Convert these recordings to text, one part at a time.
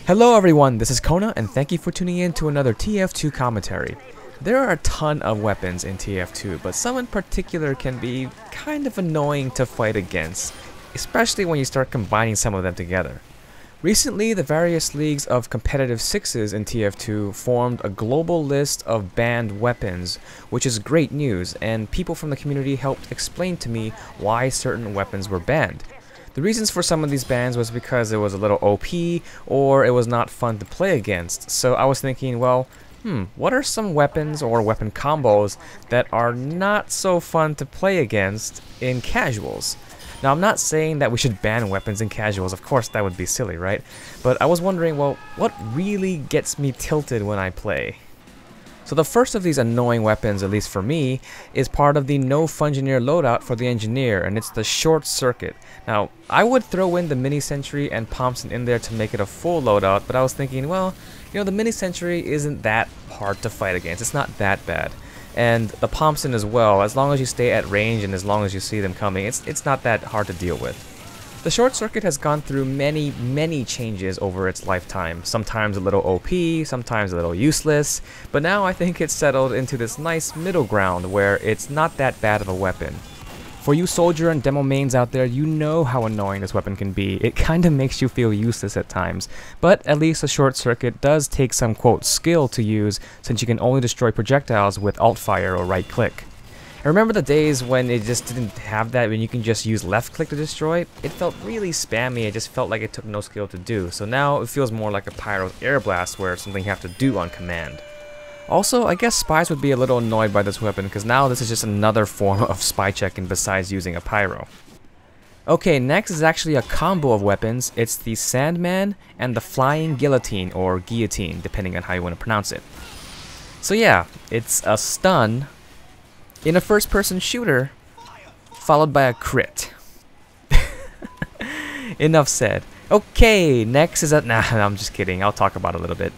Hello everyone, this is Kona, and thank you for tuning in to another TF2 commentary. There are a ton of weapons in TF2, but some in particular can be kind of annoying to fight against, especially when you start combining some of them together. Recently, the various leagues of competitive sixes in TF2 formed a global list of banned weapons, which is great news, and people from the community helped explain to me why certain weapons were banned. The reasons for some of these bans was because it was a little OP, or it was not fun to play against. So I was thinking, well, what are some weapons or weapon combos that are not so fun to play against in casuals? Now, I'm not saying that we should ban weapons in casuals, of course that would be silly, right? But I was wondering, well, what really gets me tilted when I play? So the first of these annoying weapons, at least for me, is part of the No Fungineer loadout for the Engineer, and it's the Short Circuit. Now, I would throw in the Mini Sentry and Thompson in there to make it a full loadout, but I was thinking, well, you know, the Mini Sentry isn't that hard to fight against. It's not that bad. And the Thompson as well, as long as you stay at range and as long as you see them coming, it's not that hard to deal with. The Short Circuit has gone through many changes over its lifetime, sometimes a little OP, sometimes a little useless, but now I think it's settled into this nice middle ground where it's not that bad of a weapon. For you soldier and demo mains out there, you know how annoying this weapon can be. It kinda makes you feel useless at times, but at least the Short Circuit does take some quote skill to use, since you can only destroy projectiles with alt fire or right click. I remember the days when it just didn't have that, when you can just use left click to destroy. It felt really spammy, it just felt like it took no skill to do. So now it feels more like a Pyro's Air Blast where it's something you have to do on command. Also, I guess spies would be a little annoyed by this weapon because now this is just another form of spy checking besides using a Pyro. Okay, next is actually a combo of weapons. It's the Sandman and the Flying Guillotine, or Guillotine, depending on how you want to pronounce it. So yeah, it's a stun in a first-person shooter, followed by a crit. Enough said. Okay, next is nah, I'm just kidding. I'll talk about it a little bit.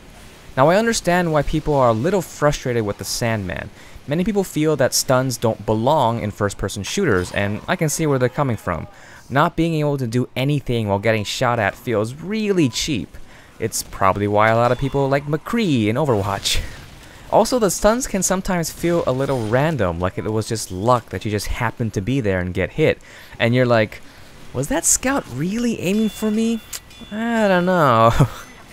Now, I understand why people are a little frustrated with the Sandman. Many people feel that stuns don't belong in first-person shooters, and I can see where they're coming from. Not being able to do anything while getting shot at feels really cheap. It's probably why a lot of people like McCree in Overwatch. Also, the stuns can sometimes feel a little random, like it was just luck that you just happened to be there and get hit. And you're like, was that scout really aiming for me? I don't know.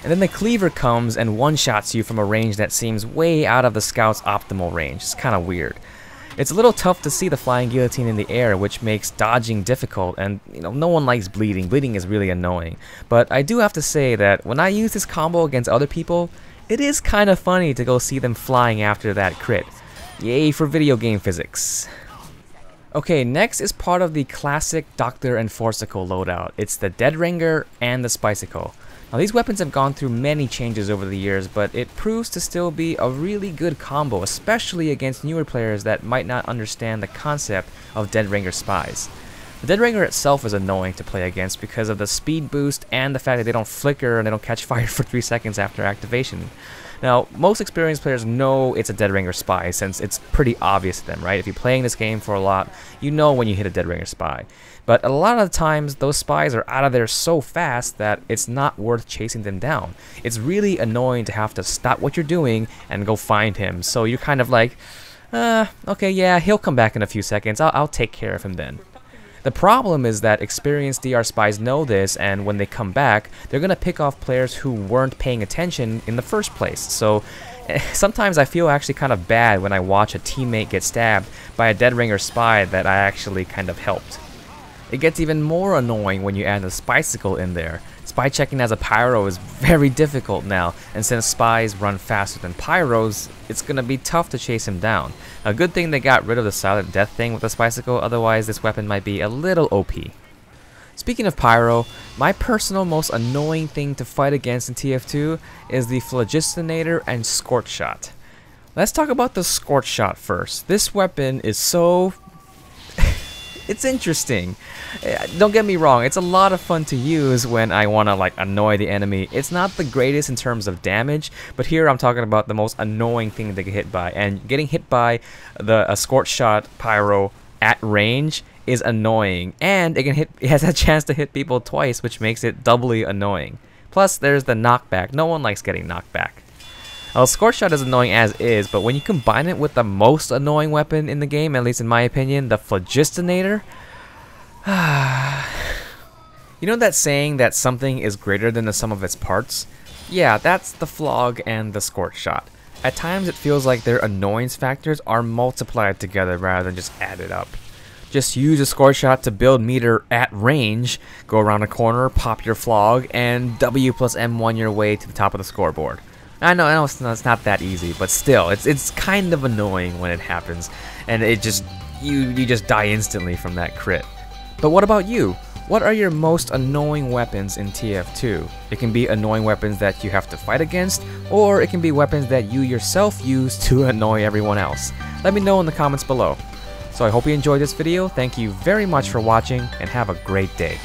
And then the cleaver comes and one-shots you from a range that seems way out of the scout's optimal range. It's kind of weird. It's a little tough to see the Flying Guillotine in the air, which makes dodging difficult, and you know, no one likes bleeding. Bleeding is really annoying. But I do have to say that when I use this combo against other people, it is kind of funny to go see them flying after that crit. Yay for video game physics. Okay, next is part of the classic Doctor and Forsicle loadout. It's the Dead Ringer and the Spicicle. Now, these weapons have gone through many changes over the years, but it proves to still be a really good combo, especially against newer players that might not understand the concept of Dead Ringer spies. The Dead Ringer itself is annoying to play against because of the speed boost and the fact that they don't flicker and they don't catch fire for 3 seconds after activation. Now, most experienced players know it's a Dead Ringer spy since it's pretty obvious to them, right? If you're playing this game for a lot, you know when you hit a Dead Ringer spy. But a lot of the times, those spies are out of there so fast that it's not worth chasing them down. It's really annoying to have to stop what you're doing and go find him. So you're kind of like, okay, yeah, he'll come back in a few seconds. I'll take care of him then. The problem is that experienced DR spies know this, and when they come back, they're going to pick off players who weren't paying attention in the first place. So sometimes I feel actually kind of bad when I watch a teammate get stabbed by a Dead Ringer spy that I actually kind of helped. It gets even more annoying when you add the Spicicle in there. Spy checking as a Pyro is very difficult now, and since spies run faster than Pyros, it's gonna be tough to chase him down. A good thing they got rid of the silent death thing with the Spicicle, otherwise this weapon might be a little OP. Speaking of Pyro, my personal most annoying thing to fight against in TF2 is the Phlogistinator and Scorch Shot. Let's talk about the Scorch Shot first. This weapon is so it's interesting. Don't get me wrong, it's a lot of fun to use when I want to like annoy the enemy. It's not the greatest in terms of damage, but here I'm talking about the most annoying thing to get hit by. And getting hit by a Scorch Shot Pyro at range is annoying, and it has a chance to hit people twice, which makes it doubly annoying. Plus, there's the knockback. No one likes getting knocked back. Well, Scorch Shot is annoying as is, but when you combine it with the most annoying weapon in the game, at least in my opinion, the Phlogistinator. You know that saying that something is greater than the sum of its parts? Yeah, that's the Phlog and the Scorch Shot. At times it feels like their annoyance factors are multiplied together rather than just added up. Just use a Scorch Shot to build meter at range, go around a corner, pop your Phlog, and W plus M1 your way to the top of the scoreboard. I know it's not that easy, but still, it's kind of annoying when it happens, and it just you just die instantly from that crit. But what about you? What are your most annoying weapons in TF2? It can be annoying weapons that you have to fight against, or it can be weapons that you yourself use to annoy everyone else. Let me know in the comments below. So I hope you enjoyed this video, thank you very much for watching, and have a great day.